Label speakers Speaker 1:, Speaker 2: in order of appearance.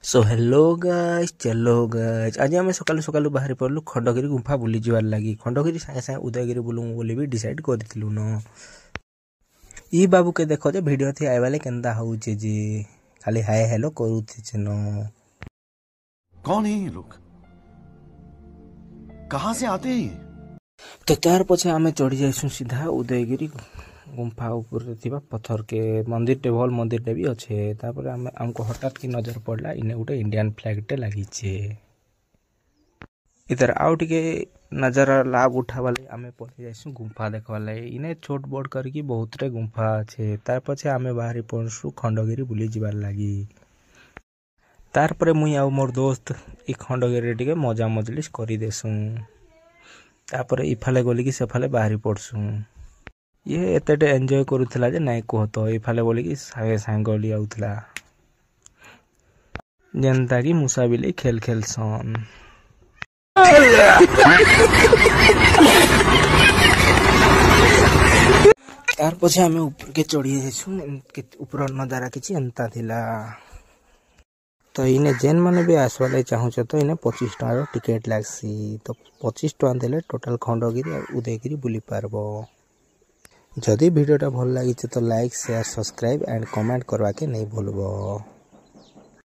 Speaker 1: So hello guys, चलो guys, आज आम सकालू सकालू बाहरी पड़लु खंडगिरी गुंफा बुली जीवार लगी। खंडगिरी सागे सागे उदयगिरी बुलूँ बोली भी डिसाइड करथिलु न। ई बाबू के देखो जे वीडियो थी आइवाले केंदा होउचे जे खाली हाय हेलो करूथे छ न।
Speaker 2: कौन है ये लोग, कहां से आते हैं?
Speaker 1: तो तार पछे आमे चढ़ी जाइसु सीधा उदयगिरी गुंफा ऊपर थिबा पत्थर के मंदिर टे भल मंदिर टे भी अच्छे। तापर हमको हठात की नजर पड़ला इने गोटे इंडियन फ्लैग टे लागिचे। इधर आउट के नजारा लाभ उठावाले आमे पहुंच जाइसु गुंफा देखवाले। इने छोट बड़ करके बहुत रे गुंफा अच्छे। तार पछे आमे बाहरी पड़सु खंडगिरी बुली जीवार लागी। तार परे मुई आउ मोर दोस्त ई खंडगिरी टिके मजा मजलिस करी देसु। तापर इफाले गली की सेफाले बाहरी पड़सु। ये एतेटे एंजॉय करूथला जे नाइ कहतो। इफाले बोली कि सागे सागे गली आउथला जनता की मुसा बिले खेल खेल सन। तार पछे आमे ऊपर के चढ़ी जाइसु। ऊपर नजारा किछि एंता थिला। तो इने जेन माने भी आसवाले चाहूछ तो इने 25 टका टिकट लागसी। तो 25 टका देले टोटल खंडगिरी और उदयगिरी बुली पारबो। जदि वीडियोटा भल लगी तो like share subscribe and comment करवा के नहीं भूलबो।